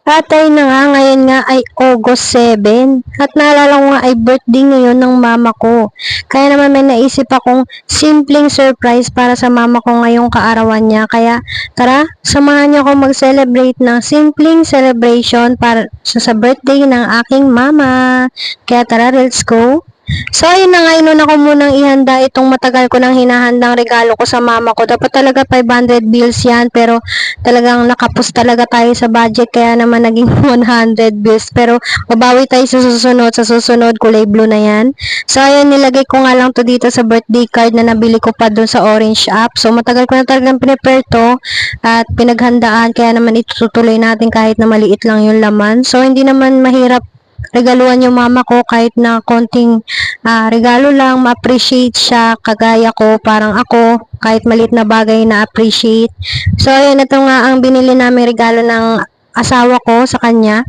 Patay na nga, ngayon nga ay August 7. At naalala ko nga ay birthday ngayon ng mama ko. Kaya naman may naisip akong simpleng surprise para sa mama ko ngayong kaarawan niya. Kaya tara, samahan niyo ako mag-celebrate ng simpleng celebration para sa birthday ng aking mama. Kaya tara, let's go! So, ayun na nga, inuna ko munang ihanda itong matagal ko nang hinahandang regalo ko sa mama ko. Dapat talaga 500 bills yan, pero talagang nakapos talaga tayo sa budget, kaya naman naging 100 bills. Pero, babawi tayo sa susunod, kulay blue na yan. So, ayun, nilagay ko nga lang to dito sa birthday card na nabili ko pa dun sa Orange app. So, matagal ko na talagang pinipare to at pinaghandaan, kaya naman itutuloy natin kahit na maliit lang yung laman. So, hindi naman mahirap regaluhan yung mama ko kahit na konting regalo lang, ma-appreciate siya kagaya ko, parang ako, kahit maliit na bagay na appreciate. So, ayun, ito nga ang binili namin regalo ng asawa ko sa kanya.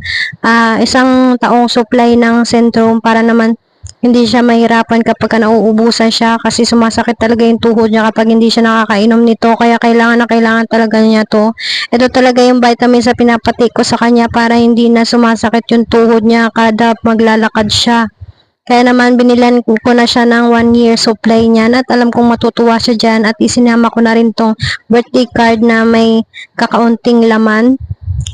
Isang taong supply ng Centrum para naman hindi siya mahirapan kapag nauubusan siya kasi sumasakit talaga yung tuhod niya kapag hindi siya nakakainom nito, kaya kailangan na kailangan talaga niya to. Ito talaga yung vitamin sa pinapati ko sa kanya para hindi na sumasakit yung tuhod niya kada maglalakad siya. Kaya naman binilan ko na siya ng 1 year supply niyan at alam kong matutuwa siya dyan at isinama ko na rin tong birthday card na may kakaunting laman.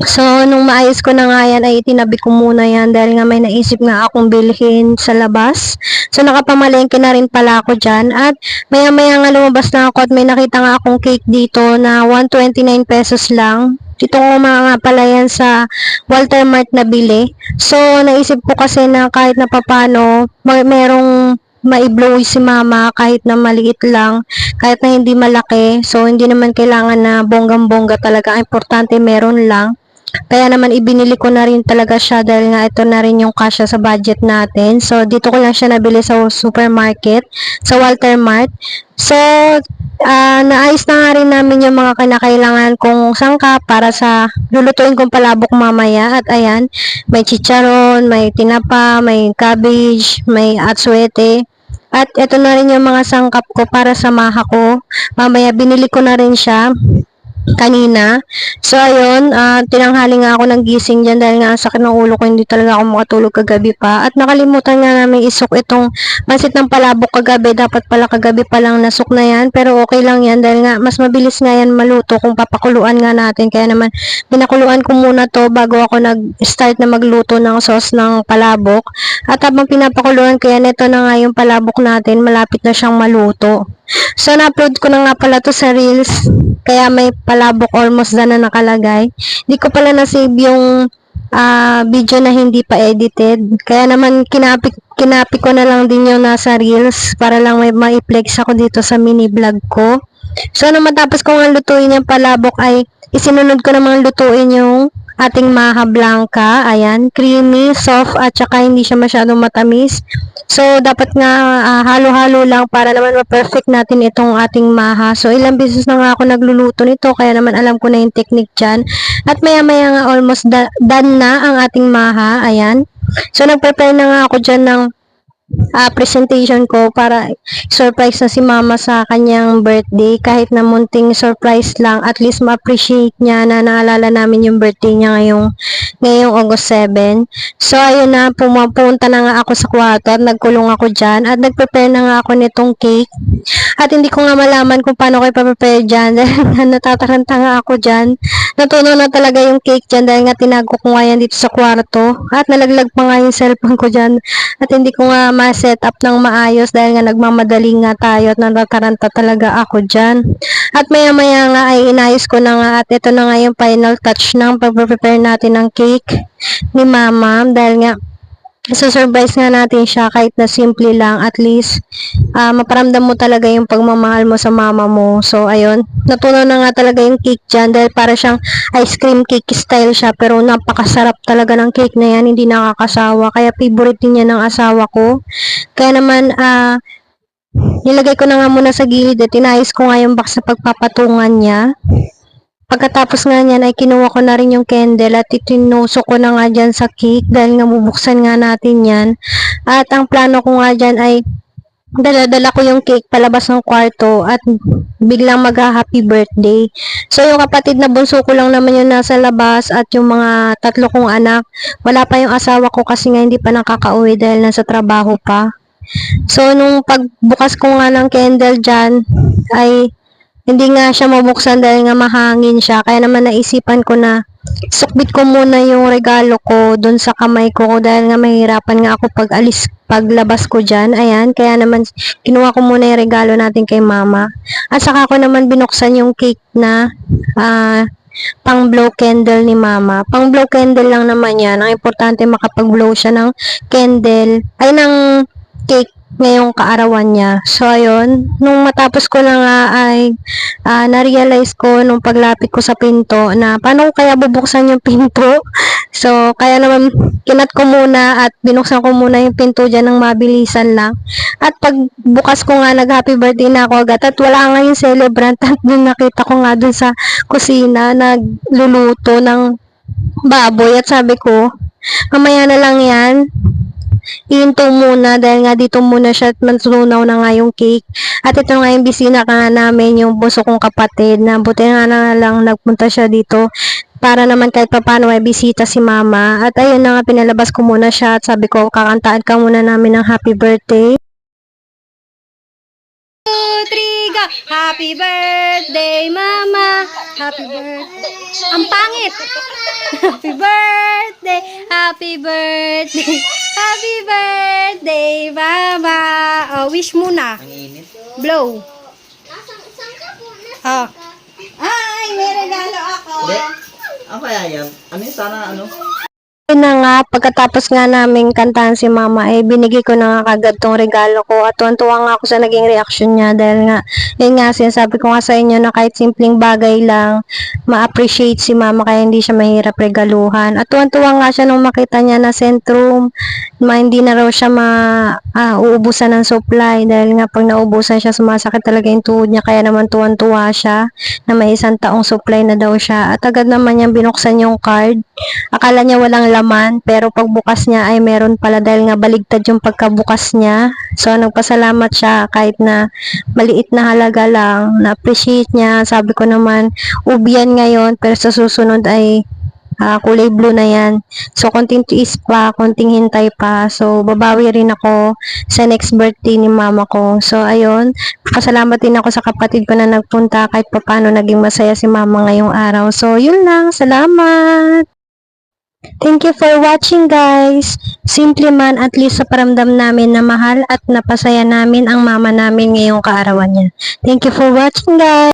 So, nung maayos ko na nga yan, ay itinabi ko muna yan dahil nga may naisip nga akong bilhin sa labas. So, nakapamalengke na rin pala ako dyan. At maya-maya nga lumabas na ako at may nakita nga akong cake dito na 129 pesos lang. Dito ko mga pala yan sa Walter Mart na bili. So, naisip ko kasi na kahit na papano, merong ma-blow si mama kahit na maliit lang, kahit na hindi malaki. So, hindi naman kailangan na bonggang-bongga talaga. Ang importante meron lang. Kaya naman ibinili ko na rin talaga siya dahil nga ito na rin yung kasya sa budget natin. So, dito ko lang siya nabili sa supermarket, sa Walter Mart. So, naayos na nga rin namin yung mga kinakailangan kong sangkap para sa lulutuin kong palabok mamaya. At ayan, may chicharon, may tinapa, may cabbage, may atsuete. At ito na rin yung mga sangkap ko para sa maha ko. Mamaya binili ko na rin siya kanina. So, ayun, tinanghali nga ako ng gising dyan dahil nga ang sakit ng ulo ko, hindi talaga ako makatulog kagabi pa. At nakalimutan nga namin isok itong pansit ng palabok kagabi. Dapat pala kagabi pa lang nasok na yan, pero okay lang yan dahil nga mas mabilis nga yan maluto kung papakuluan nga natin. Kaya naman, pinakuluan ko muna to bago ako nag-start na magluto ng sauce ng palabok. At habang pinapakuluan ko yan, ito na nga yung palabok natin, malapit na siyang maluto. So, na-upload ko na nga pala to sa Reels. Kaya may palabok almost na nakalagay. Hindi ko pala na-save yung video na hindi pa edited. Kaya naman kinapi ko na lang din yung nasa Reels para lang may ma-flex ako dito sa mini vlog ko. So, nung matapos ko nga lutuin yung palabok ay isinunod ko namang lutuin yung ating maha blanca. Ayan, creamy, soft, at saka hindi siya masyadong matamis. So, dapat nga halo-halo lang para naman ma-perfect natin itong ating maha. So, ilang beses na nga ako nagluluto nito, kaya naman alam ko na yung technique dyan. At maya-maya nga almost done na ang ating maha. Ayan. So, nag-prepare na nga ako dyan ng presentation ko para surprise na si mama sa kanyang birthday. Kahit na munting surprise lang, at least ma-appreciate niya na naalala namin yung birthday niya ngayong August 7. So, ayun na, pumunta na nga ako sa kwarto at nagkulong ako dyan at nagprepare na nga ako nitong cake. At hindi ko nga malaman kung paano ko ipaprepare dyan dahil natataranta nga ako dyan. Natunaw na talaga yung cake dyan dahil nga tinago ko nga yan dito sa kwarto at nalaglag pa nga yung cellphone ko dyan at hindi ko nga ma-set up ng maayos dahil nga nagmamadali nga tayo at natataranta talaga ako dyan. At maya-maya nga ay inayos ko na nga at ito na nga yung final touch ng pag-prepare natin ng cake ni mama dahil nga surprise nga natin siya kahit na simple lang, at least maparamdam mo talaga yung pagmamahal mo sa mama mo. So ayun, natunaw na nga talaga yung cake dyan dahil para siyang ice cream cake style siya, pero napakasarap talaga ng cake na yan, hindi nakakasawa, kaya favorite din yan ng asawa ko. Kaya naman nilagay ko na nga muna sa gilid at inayos ko nga yung box sa pagpapatungan niya. Pagkatapos nga niyan ay kinuha ko na rin yung candle at itinusok ko na nga dyan sa cake dahil nga bubuksan nga natin yan. At ang plano ko nga dyan ay dala-dala ko yung cake palabas ng kwarto at biglang mag-happy birthday. So, yung kapatid na bunso ko lang naman yung nasa labas at yung mga tatlo kong anak, wala pa yung asawa ko kasi nga hindi pa nakakauwi dahil nasa trabaho pa. So, nung pagbukas ko nga ng candle dyan, ay hindi nga siya mabuksan dahil nga mahangin siya. Kaya naman naisipan ko na sukbit ko muna yung regalo ko dun sa kamay ko dahil nga mahirapan nga ako paglabas ko dyan. Ayan, kaya naman kinuha ko muna yung regalo natin kay mama. At saka ko naman binuksan yung cake na pang blow candle ni mama. Pang blow candle lang naman yan. Ang importante makapag-blow siya ng candle, ay ng cake ngayong kaarawan niya. So, ayun. Nung matapos ko na nga ay na-realize ko nung paglapit ko sa pinto na paano ko kaya bubuksan yung pinto. So, kaya naman kinat ko muna at binuksan ko muna yung pinto dyan ng mabilisan lang. At pagbukas ko nga nag-happy birthday na ako agad at wala nga yung celebrant at nung nakita ko nga dun sa kusina nagluluto ng baboy at sabi ko, mamaya na lang yan. Ihinto muna dahil nga dito muna siya at matunaw na nga yung cake. At ito nga yung bisina ka namin, yung bunso kong kapatid na buti nga na lang nagpunta siya dito para naman kahit papano may bisita si mama. At ayun na nga pinalabas ko muna siya at sabi ko kakantaan ka muna namin ng happy birthday. 2, 3, go! Happy birthday, Mama! Happy birthday! Ang pangit! Happy birthday! Happy birthday! Happy birthday, Mama! Oh, wish muna. Blow. Oh. Ay, may regalo ako. Hindi. Ano kaya yan? Ano yun? Sana ano? Yun na nga, pagkatapos nga namin kantahan si mama, binigay ko na nga kagad tong regalo ko at tuwan-tuwa nga ako sa naging reaction niya dahil nga, yun nga, sinasabi ko nga sa inyo na kahit simpleng bagay lang, ma-appreciate si mama kaya hindi siya mahirap regaluhan. At tuwan-tuwa nga siya nung makita niya na Centrum, hindi na raw siya uubusan ng supply dahil nga pag naubusan siya, sumasakit talaga yung tuhod niya kaya naman tuwan-tuwa siya na may 1 taong supply na daw siya. At agad naman niyang binuksan yung card. Akala niya walang laman, pero pagbukas niya ay meron pala dahil nga baligtad yung pagkabukas niya. So, nagpasalamat siya kahit na maliit na halaga lang. Na-appreciate niya. Sabi ko naman, ubiyan ngayon, pero sa susunod ay kulay blue na yan. So, konting tiis pa, konting hintay pa. So, babawi rin ako sa next birthday ni mama ko. So, ayun. Pasalamat din ako sa kapatid ko na nagpunta kahit papano naging masaya si mama ngayong araw. So, yun lang. Salamat! Thank you for watching, guys. Simple man, at least sa paramdam namin na mahal at napasaya namin ang mama namin ngayong kaarawan niya. Thank you for watching, guys.